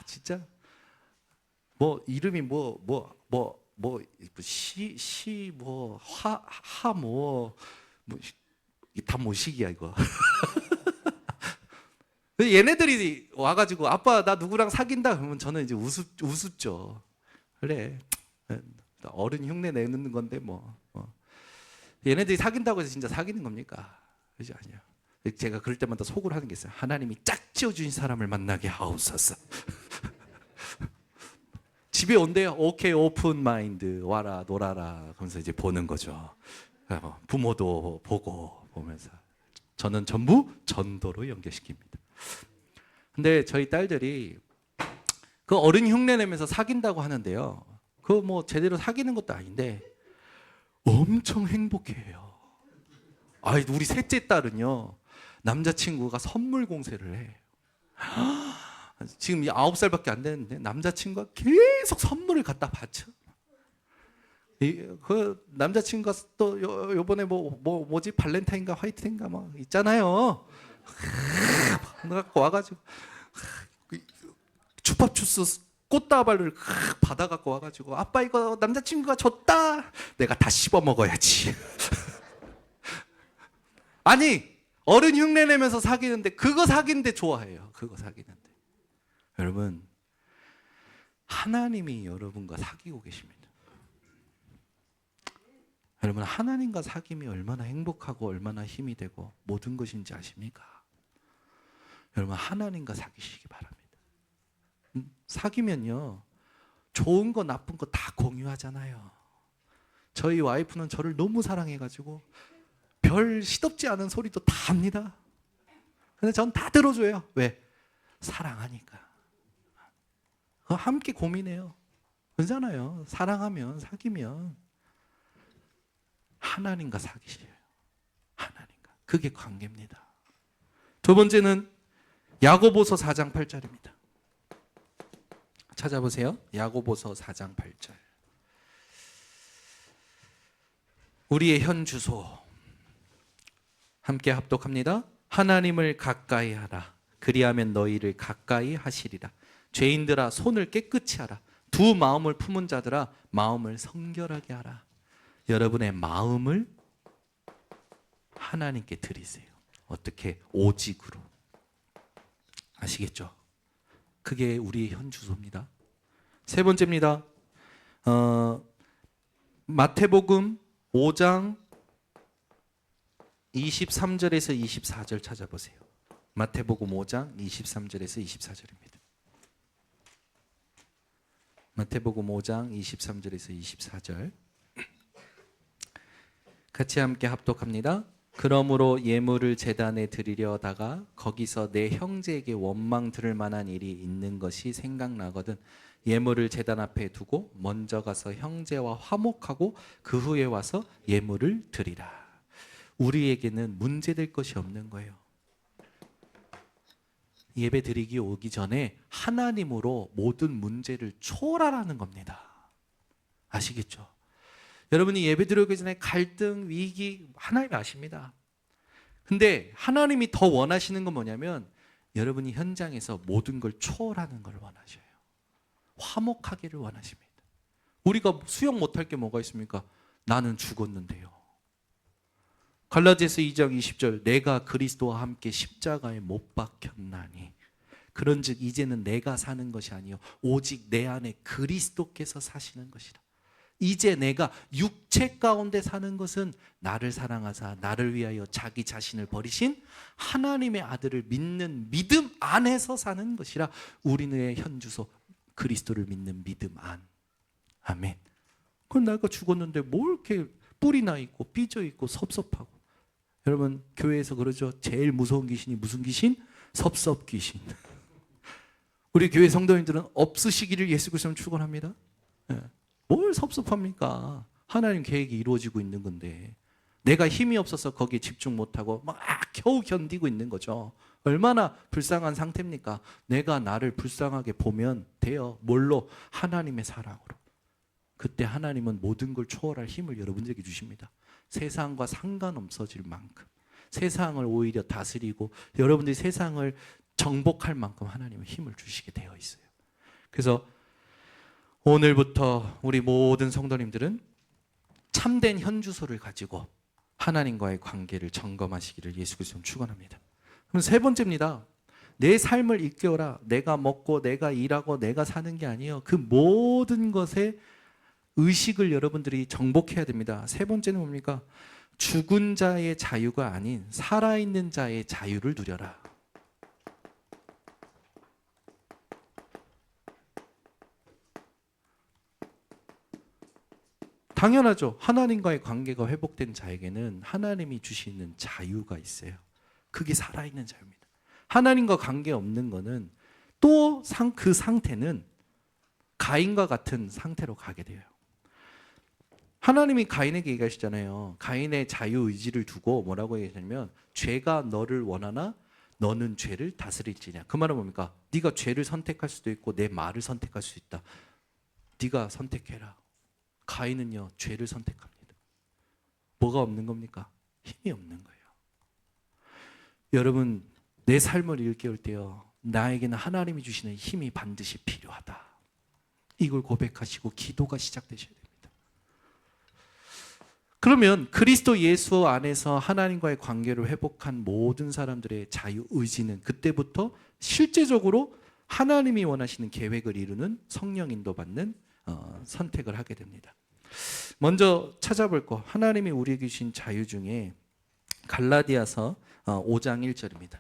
진짜 뭐 이름이 다 모식이야 이거. 얘네들이 와가지고 아빠 나 누구랑 사귄다 그러면 저는 이제 우습죠. 그래 어른 흉내 내는 건데 뭐. 얘네들이 사귄다고 해서 진짜 사귀는 겁니까? 그죠? 아니요. 제가 그럴 때마다 속으로 하는 게 있어요. 하나님이 짝지어 주신 사람을 만나게 하옵소서. 집에 온대요. 오케이 오픈 마인드 와라 놀아라 그러면서 이제 보는 거죠. 부모도 보면서 저는 전부 전도로 연결시킵니다. 근데 저희 딸들이 그 어른 흉내 내면서 사귄다고 하는데요. 그거 뭐 제대로 사귀는 것도 아닌데 엄청 행복해해요. 우리 셋째 딸은요. 남자친구가 선물 공세를 해. 지금 9살밖에 안 됐는데 남자친구가 계속 선물을 갖다 바쳐. 그 남자친구가 또 요번에 뭐지 발렌타인가 화이트인가 뭐 있잖아요. 갖고 와가지고 주팝주스 꽃다발을 받아갖고 와가지고 아빠 이거 남자친구가 줬다. 내가 다 씹어 먹어야지. 아니 어른 흉내내면서 사귀는데 그거 사귀는데 좋아해요. 그거 사귀는데. 여러분 하나님이 여러분과 사귀고 계십니다. 여러분 하나님과 사귐이 얼마나 행복하고 얼마나 힘이 되고 모든 것인지 아십니까? 여러분 하나님과 사귀시기 바랍니다. 사귀면요 좋은 거 나쁜 거 다 공유하잖아요. 저희 와이프는 저를 너무 사랑해가지고 별 시덥지 않은 소리도 다 합니다. 근데 전 다 들어줘요. 왜? 사랑하니까. 함께 고민해요. 그러잖아요. 사랑하면 사귀면 하나님과 사귀셔요. 하나님과. 그게 관계입니다. 두 번째는 야고보서 4장 8절입니다. 찾아보세요. 야고보서 4장 8절. 우리의 현 주소 함께 합독합니다. 하나님을 가까이 하라. 그리하면 너희를 가까이 하시리라. 죄인들아 손을 깨끗이 하라. 두 마음을 품은 자들아 마음을 성결하게 하라. 여러분의 마음을 하나님께 드리세요. 어떻게? 오직으로. 아시겠죠? 그게 우리의 현 주소입니다. 세 번째입니다. 마태복음 5장 23절에서 24절 찾아보세요. 마태복음 5장 23절에서 24절입니다. 마태복음 5장 23절에서 24절 같이 함께 합독합니다. 그러므로 예물을 제단에 드리려다가 거기서 내 형제에게 원망 들을 만한 일이 있는 것이 생각나거든 예물을 제단 앞에 두고 먼저 가서 형제와 화목하고 그 후에 와서 예물을 드리라. 우리에게는 문제될 것이 없는 거예요. 예배 드리기 오기 전에 하나님으로 모든 문제를 초월하라는 겁니다. 아시겠죠? 여러분이 예배 드리기 전에 갈등, 위기 하나님 아십니다. 근데 하나님이 더 원하시는 건 뭐냐면 여러분이 현장에서 모든 걸 초월하는 걸 원하셔요. 화목하기를 원하십니다. 우리가 수용 못할 게 뭐가 있습니까? 나는 죽었는데요. 갈라디아서 2장 20절 내가 그리스도와 함께 십자가에 못 박혔나니 그런즉 이제는 내가 사는 것이 아니요 오직 내 안에 그리스도께서 사시는 것이라. 이제 내가 육체 가운데 사는 것은 나를 사랑하사 나를 위하여 자기 자신을 버리신 하나님의 아들을 믿는 믿음 안에서 사는 것이라. 우리의 현주소 그리스도를 믿는 믿음 안. 아멘. 그럼 내가 죽었는데 뭘 이렇게 뿔이 나 있고 삐져 있고 섭섭하고. 여러분 교회에서 그러죠. 제일 무서운 귀신이 무슨 귀신? 섭섭 귀신. 우리 교회 성도님들은 없으시기를 예수 그리스도는 축원합니다. 뭘 섭섭합니까? 하나님 계획이 이루어지고 있는 건데 내가 힘이 없어서 거기에 집중 못하고 막 겨우 견디고 있는 거죠. 얼마나 불쌍한 상태입니까? 내가 나를 불쌍하게 보면 돼요. 뭘로? 하나님의 사랑으로. 그때 하나님은 모든 걸 초월할 힘을 여러분들에게 주십니다. 세상과 상관없어질 만큼 세상을 오히려 다스리고 여러분들이 세상을 정복할 만큼 하나님은 힘을 주시게 되어 있어요. 그래서 오늘부터 우리 모든 성도님들은 참된 현주소를 가지고 하나님과의 관계를 점검하시기를 예수 그리스도는 축원합니다. 그럼 세 번째입니다. 내 삶을 일깨워라. 내가 먹고 내가 일하고 내가 사는 게 아니에요. 그 모든 것에 의식을 여러분들이 정복해야 됩니다. 세 번째는 뭡니까? 죽은 자의 자유가 아닌 살아있는 자의 자유를 누려라. 당연하죠. 하나님과의 관계가 회복된 자에게는 하나님이 주시는 자유가 있어요. 그게 살아있는 자유입니다. 하나님과 관계 없는 거는 또 그 상태는 가인과 같은 상태로 가게 돼요. 하나님이 가인에게 얘기하시잖아요. 가인의 자유의지를 두고 뭐라고 얘기하냐면 죄가 너를 원하나 너는 죄를 다스릴지냐. 그 말은 뭡니까? 네가 죄를 선택할 수도 있고 내 말을 선택할 수 있다. 네가 선택해라. 가인은요 죄를 선택합니다. 뭐가 없는 겁니까? 힘이 없는 거예요. 여러분 내 삶을 일깨울 때요 나에게는 하나님이 주시는 힘이 반드시 필요하다. 이걸 고백하시고 기도가 시작되셔야 됩니다. 그러면 그리스도 예수 안에서 하나님과의 관계를 회복한 모든 사람들의 자유의지는 그때부터 실제적으로 하나님이 원하시는 계획을 이루는 성령 인도받는 선택을 하게 됩니다. 먼저 찾아볼 거 하나님이 우리에게 주신 자유 중에 갈라디아서 5장 1절입니다.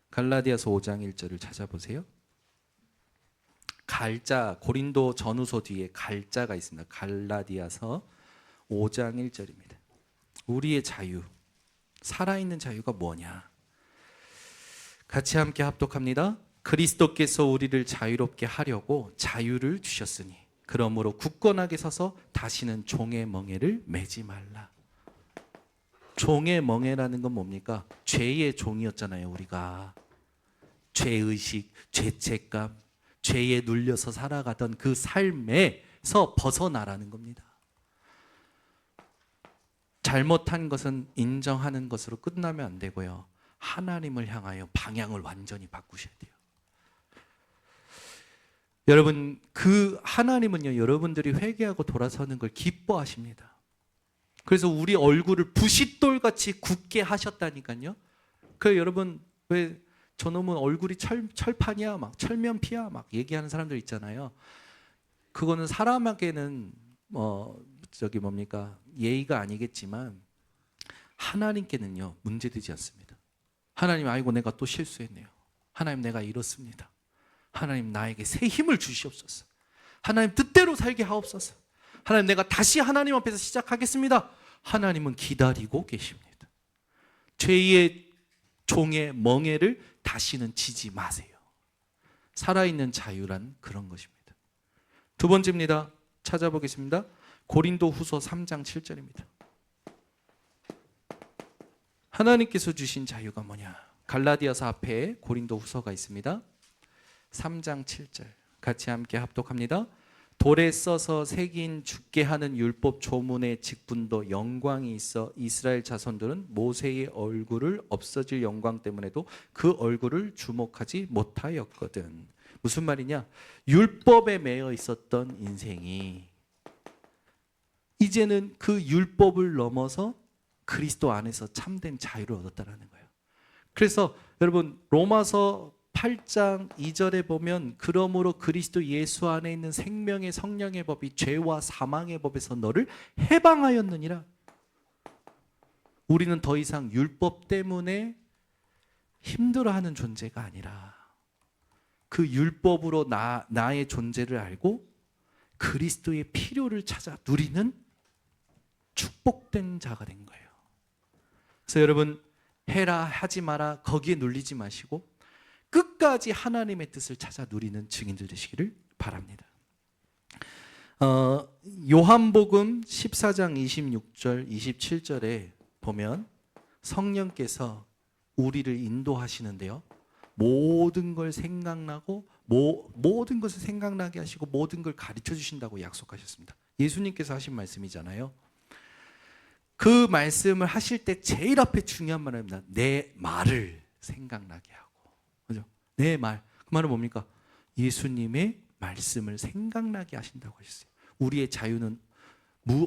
갈라디아서 5장 1절을 찾아보세요. 갈자 고린도 전후서 뒤에 갈자가 있습니다. 갈라디아서 5장 1절입니다. 우리의 자유, 살아있는 자유가 뭐냐? 같이 함께 합독합니다. 그리스도께서 우리를 자유롭게 하려고 자유를 주셨으니 그러므로 굳건하게 서서 다시는 종의 멍에를 매지 말라. 종의 멍에라는 건 뭡니까? 죄의 종이었잖아요. 우리가 죄의식, 죄책감, 죄에 눌려서 살아가던 그 삶에서 벗어나라는 겁니다. 잘못한 것은 인정하는 것으로 끝나면 안 되고요. 하나님을 향하여 방향을 완전히 바꾸셔야 돼요. 여러분 그 하나님은요 여러분들이 회개하고 돌아서는 걸 기뻐하십니다. 그래서 우리 얼굴을 부싯돌같이 굳게 하셨다니까요. 그 여러분 왜 저놈은 얼굴이 철판이야 막 철면피야 막 얘기하는 사람들 있잖아요. 그거는 사람에게는 뭡니까 예의가 아니겠지만 하나님께는요 문제되지 않습니다. 하나님 아이고 내가 또 실수했네요. 하나님 내가 이렇습니다. 하나님 나에게 새 힘을 주시옵소서. 하나님 뜻대로 살게 하옵소서. 하나님 내가 다시 하나님 앞에서 시작하겠습니다. 하나님은 기다리고 계십니다. 죄의 종의 멍에를 다시는 지지 마세요. 살아있는 자유란 그런 것입니다. 두 번째입니다. 찾아보겠습니다. 고린도 후서 3장 7절입니다. 하나님께서 주신 자유가 뭐냐? 갈라디아서 앞에 고린도 후서가 있습니다. 3장 7절 같이 함께 합독합니다. 돌에 써서 새긴 죽게 하는 율법 조문의 직분도 영광이 있어 이스라엘 자손들은 모세의 얼굴을 없어질 영광 때문에도 그 얼굴을 주목하지 못하였거든. 무슨 말이냐? 율법에 매여 있었던 인생이 이제는 그 율법을 넘어서 그리스도 안에서 참된 자유를 얻었다라는 거예요. 그래서 여러분 로마서 8장 2절에 보면 그러므로 그리스도 예수 안에 있는 생명의 성령의 법이 죄와 사망의 법에서 너를 해방하였느니라. 우리는 더 이상 율법 때문에 힘들어하는 존재가 아니라 그 율법으로 나의 존재를 알고 그리스도의 필요를 찾아 누리는 축복된 자가 된 거예요. 그래서 여러분 해라 하지 마라 거기에 눌리지 마시고 끝까지 하나님의 뜻을 찾아 누리는 증인들 되시기를 바랍니다. 요한복음 14장 26절 27절에 보면 성령께서 우리를 인도하시는데요. 모든 걸 생각나고 모든 것을 생각나게 하시고 모든 걸 가르쳐 주신다고 약속하셨습니다. 예수님께서 하신 말씀이잖아요. 그 말씀을 하실 때 제일 앞에 중요한 말입니다. 내 말을 생각나게 하고. 그죠? 내 말. 그 말은 뭡니까? 예수님의 말씀을 생각나게 하신다고 하셨어요. 우리의 자유는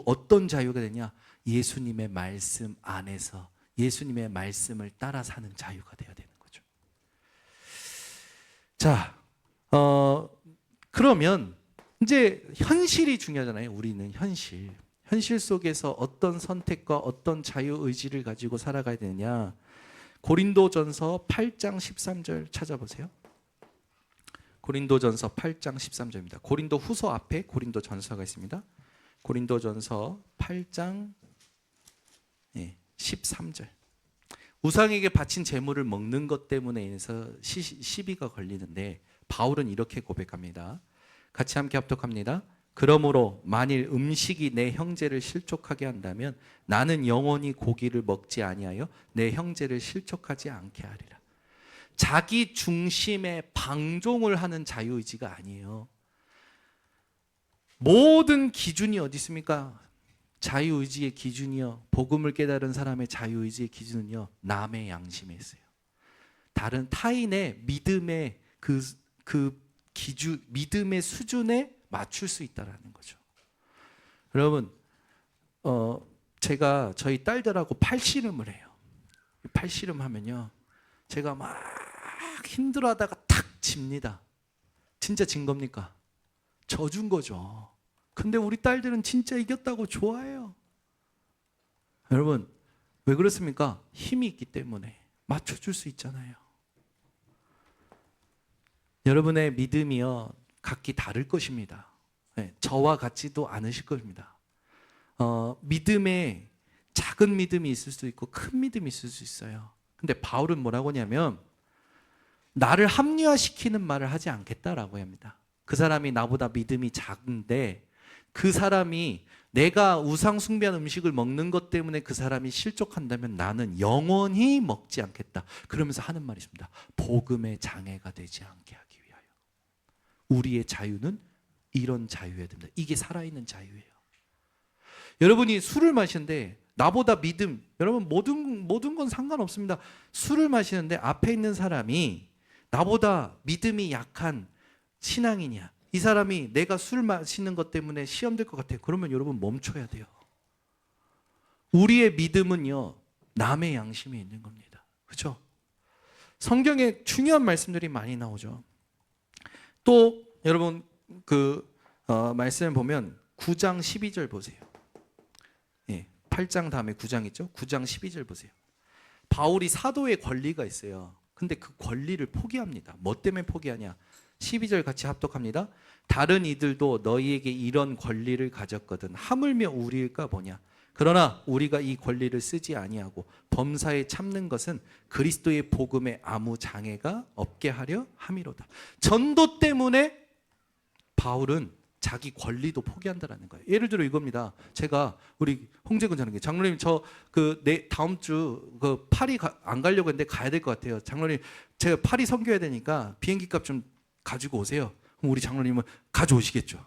어떤 자유가 되냐? 예수님의 말씀 안에서 예수님의 말씀을 따라 사는 자유가 되어야 되는 거죠. 자, 그러면 이제 현실이 중요하잖아요. 우리는 현실 속에서 어떤 선택과 어떤 자유의지를 가지고 살아가야 되느냐. 고린도전서 8장 13절 찾아보세요. 고린도전서 8장 13절입니다. 고린도후서 앞에 고린도전서가 있습니다. 고린도전서 8장 13절. 우상에게 바친 제물을 먹는 것 때문에 인해서 시비가 걸리는데 바울은 이렇게 고백합니다. 같이 함께 합독합니다. 그러므로 만일 음식이 내 형제를 실족하게 한다면 나는 영원히 고기를 먹지 아니하여 내 형제를 실족하지 않게 하리라. 자기 중심에 방종을 하는 자유의지가 아니에요. 모든 기준이 어디 있습니까? 자유의지의 기준이요. 복음을 깨달은 사람의 자유의지의 기준은요. 남의 양심에 있어요. 다른 타인의 믿음의 그 기준, 믿음의 수준에 맞출 수 있다라는 거죠. 여러분, 제가 저희 딸들하고 팔씨름을 해요. 팔씨름 하면요, 제가 막 힘들어하다가 탁 집니다. 진짜 진 겁니까? 져준 거죠. 근데 우리 딸들은 진짜 이겼다고 좋아해요. 여러분, 왜 그렇습니까? 힘이 있기 때문에 맞춰줄 수 있잖아요. 여러분의 믿음이요, 각기 다를 것입니다. 저와 같지도 않으실 겁니다. 믿음에 작은 믿음이 있을 수 있고 큰 믿음이 있을 수 있어요. 근데 바울은 뭐라고 하냐면 나를 합리화시키는 말을 하지 않겠다라고 합니다. 그 사람이 나보다 믿음이 작은데 그 사람이 내가 우상 숭배한 음식을 먹는 것 때문에 그 사람이 실족한다면 나는 영원히 먹지 않겠다. 그러면서 하는 말이 있습니다. 복음의 장애가 되지 않게 하기 위하여. 우리의 자유는 이런 자유여야 됩니다. 이게 살아있는 자유예요. 여러분이 술을 마시는데 나보다 믿음, 여러분 모든 건 상관없습니다. 술을 마시는데 앞에 있는 사람이 나보다 믿음이 약한 신앙이냐, 이 사람이 내가 술 마시는 것 때문에 시험 될 것 같아요. 그러면 여러분 멈춰야 돼요. 우리의 믿음은요, 남의 양심에 있는 겁니다. 그렇죠? 성경에 중요한 말씀들이 많이 나오죠. 또 여러분 말씀을 보면 9장 12절 보세요. 8장 다음에 9장 있죠? 9장 12절 보세요. 바울이 사도의 권리가 있어요. 근데 그 권리를 포기합니다. 뭐 때문에 포기하냐? 12절 같이 합독합니다. 다른 이들도 너희에게 이런 권리를 가졌거든 하물며 우리일까 보냐. 그러나 우리가 이 권리를 쓰지 아니하고 범사에 참는 것은 그리스도의 복음에 아무 장애가 없게 하려 함이로다. 전도 때문에 바울은 자기 권리도 포기한다라는 거예요. 예를 들어 이겁니다. 제가 우리 홍재근 장로님 저 다음 주 파리 안 가려고 했는데 가야 될 것 같아요. 장로님 제가 파리 선교해야 되니까 비행기 값 좀 가지고 오세요. 그럼 우리 장로님은 가져오시겠죠.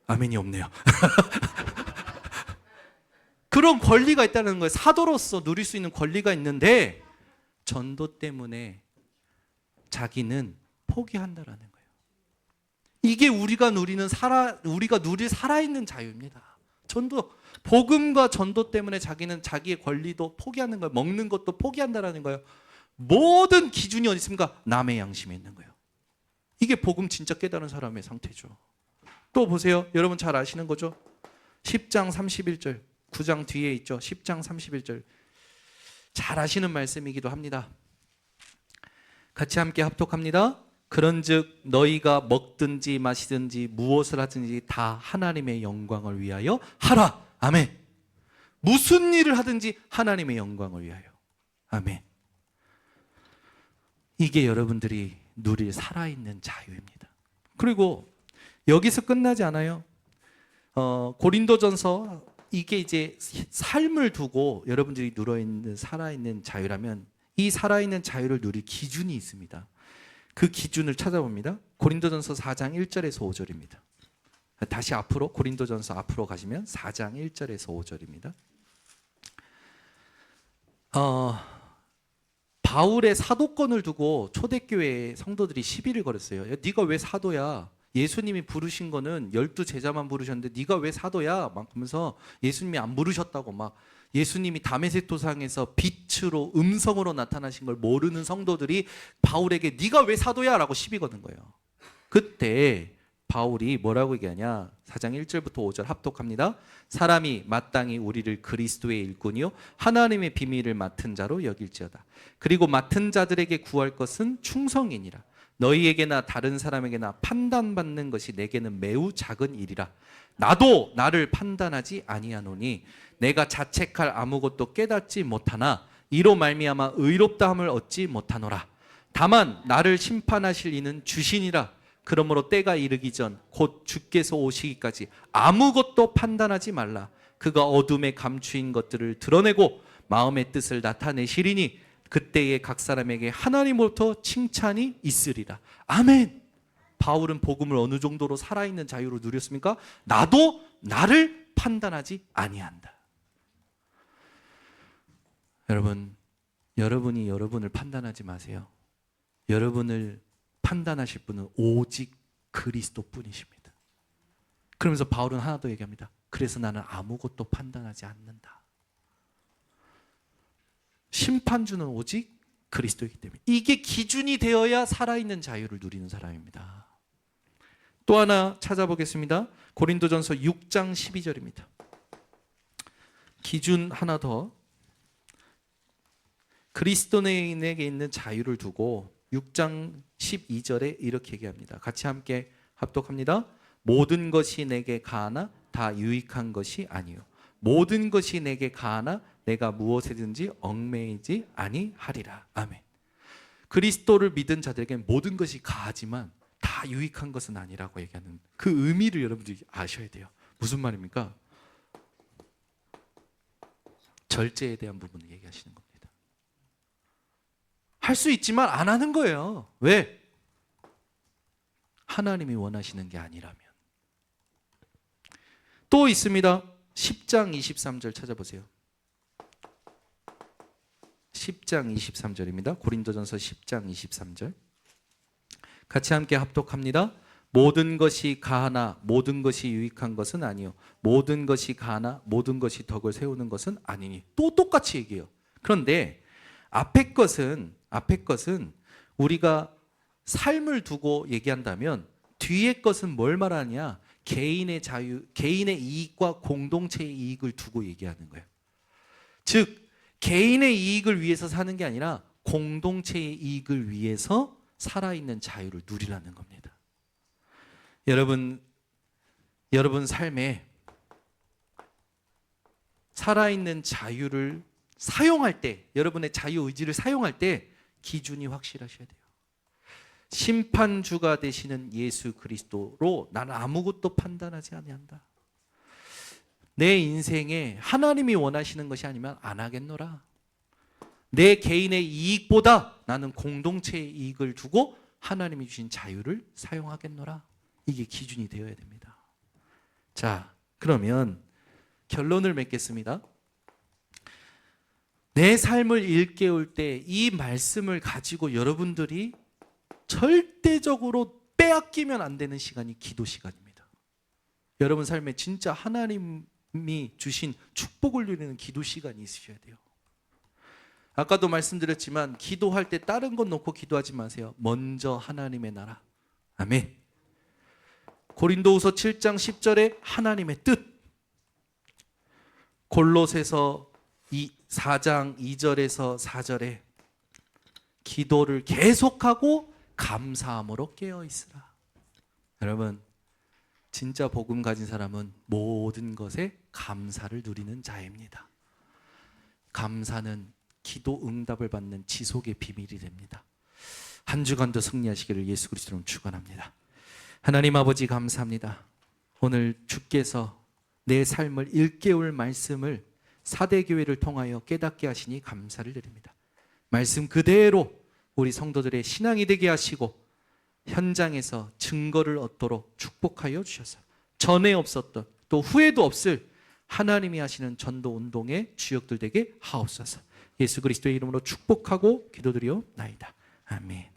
아멘이 없네요. 그런 권리가 있다는 거예요. 사도로서 누릴 수 있는 권리가 있는데 전도 때문에 자기는 포기한다라는 거예요. 이게 우리가 누릴 살아있는 자유입니다. 전도, 복음과 전도 때문에 자기는 자기의 권리도 포기하는 거예요. 먹는 것도 포기한다라는 거예요. 모든 기준이 어디 있습니까? 남의 양심에 있는 거예요. 이게 복음 진짜 깨달은 사람의 상태죠. 또 보세요. 여러분 잘 아시는 거죠? 10장 31절, 9장 뒤에 있죠. 10장 31절. 잘 아시는 말씀이기도 합니다. 같이 함께 합독합니다. 그런즉 너희가 먹든지 마시든지 무엇을 하든지 다 하나님의 영광을 위하여 하라. 아멘. 무슨 일을 하든지 하나님의 영광을 위하여. 아멘. 이게 여러분들이 누릴 살아있는 자유입니다. 그리고 여기서 끝나지 않아요. 고린도전서, 이게 이제 삶을 두고 여러분들이 누려있는 살아있는 자유라면 이 살아있는 자유를 누릴 기준이 있습니다. 그 기준을 찾아봅니다. 고린도전서 4장 1절에서 5절입니다. 다시 앞으로 고린도전서 앞으로 가시면 4장 1절에서 5절입니다. 바울의 사도권을 두고 초대교회 성도들이 시비를 걸었어요. 야, 네가 왜 사도야? 예수님이 부르신 거는 12제자만 부르셨는데 네가 왜 사도야? 막 그러면서 예수님이 안 부르셨다고 막, 예수님이 다메섹 도상에서 빛으로 음성으로 나타나신 걸 모르는 성도들이 바울에게 네가 왜 사도야? 라고 시비 거는 거예요. 그때 바울이 뭐라고 얘기하냐? 4장 1절부터 5절 합독합니다. 사람이 마땅히 우리를 그리스도의 일꾼이요 하나님의 비밀을 맡은 자로 여길지어다. 그리고 맡은 자들에게 구할 것은 충성이니라. 너희에게나 다른 사람에게나 판단받는 것이 내게는 매우 작은 일이라. 나도 나를 판단하지 아니하노니 내가 자책할 아무것도 깨닫지 못하나 이로 말미암아 의롭다함을 얻지 못하노라. 다만 나를 심판하실 이는 주시니라. 그러므로 때가 이르기 전 곧 주께서 오시기까지 아무것도 판단하지 말라. 그가 어둠에 감추인 것들을 드러내고 마음의 뜻을 나타내시리니 그때에 각 사람에게 하나님으로부터 칭찬이 있으리라. 아멘. 바울은 복음을 어느 정도로 살아있는 자유로 누렸습니까? 나도 나를 판단하지 아니한다. 여러분, 여러분이 여러분을 판단하지 마세요. 여러분을 판단하실 분은 오직 그리스도뿐이십니다. 그러면서 바울은 하나 더 얘기합니다. 그래서 나는 아무것도 판단하지 않는다. 심판주는 오직 그리스도이기 때문에 이게 기준이 되어야 살아있는 자유를 누리는 사람입니다. 또 하나 찾아보겠습니다. 고린도전서 6장 12절입니다. 기준 하나 더. 그리스도인에게 있는 자유를 두고 6장 12절에 이렇게 얘기합니다. 같이 함께 합독합니다. 모든 것이 내게 가하나 다 유익한 것이 아니요 모든 것이 내게 가하나 내가 무엇에든지 얽매이지 아니하리라. 아멘. 그리스도를 믿은 자들에게는 모든 것이 가하지만 다 유익한 것은 아니라고 얘기하는 그 의미를 여러분들이 아셔야 돼요. 무슨 말입니까? 절제에 대한 부분을 얘기하시는 겁니다. 할 수 있지만 안 하는 거예요. 왜? 하나님이 원하시는 게 아니라면. 또 있습니다. 10장 23절 찾아보세요. 10장 23절입니다. 고린도전서 10장 23절. 같이 함께 합독합니다. 모든 것이 가하나 모든 것이 유익한 것은 아니요 모든 것이 가하나 모든 것이 덕을 세우는 것은 아니니. 또 똑같이 얘기해요. 그런데 앞에 것은 우리가 삶을 두고 얘기한다면 뒤에 것은 뭘 말하냐? 개인의 자유, 개인의 이익과 공동체의 이익을 두고 얘기하는 거예요. 즉 개인의 이익을 위해서 사는 게 아니라 공동체의 이익을 위해서 살아있는 자유를 누리라는 겁니다. 여러분 삶에 살아있는 자유를 사용할 때, 여러분의 자유의지를 사용할 때 기준이 확실하셔야 돼요. 심판주가 되시는 예수 그리스도로 나는 아무것도 판단하지 아니한다. 내 인생에 하나님이 원하시는 것이 아니면 안 하겠노라. 내 개인의 이익보다 나는 공동체의 이익을 두고 하나님이 주신 자유를 사용하겠노라. 이게 기준이 되어야 됩니다. 자, 그러면 결론을 맺겠습니다. 내 삶을 일깨울 때 이 말씀을 가지고 여러분들이 절대적으로 빼앗기면 안 되는 시간이 기도 시간입니다. 여러분 삶에 진짜 하나님이 주신 축복을 누리는 기도 시간이 있으셔야 돼요. 아까도 말씀드렸지만 기도할 때 다른 것 놓고 기도하지 마세요. 먼저 하나님의 나라. 아멘. 고린도후서 7장 10절에 하나님의 뜻. 골로새서 4장 2절에서 4절에 기도를 계속하고 감사함으로 깨어 있으라. 여러분, 진짜 복음 가진 사람은 모든 것에 감사를 누리는 자입니다. 감사는 기도 응답을 받는 지속의 비밀이 됩니다. 한 주간도 승리하시기를 예수 그리스도로 축원합니다. 하나님 아버지 감사합니다. 오늘 주께서 내 삶을 일깨울 말씀을 사대교회를 통하여 깨닫게 하시니 감사를 드립니다. 말씀 그대로 우리 성도들의 신앙이 되게 하시고 현장에서 증거를 얻도록 축복하여 주셔서 전에 없었던 또 후에도 없을 하나님이 하시는 전도 운동의 주역들 되게 하옵소서. 예수 그리스도의 이름으로 축복하고 기도드리옵나이다. 아멘.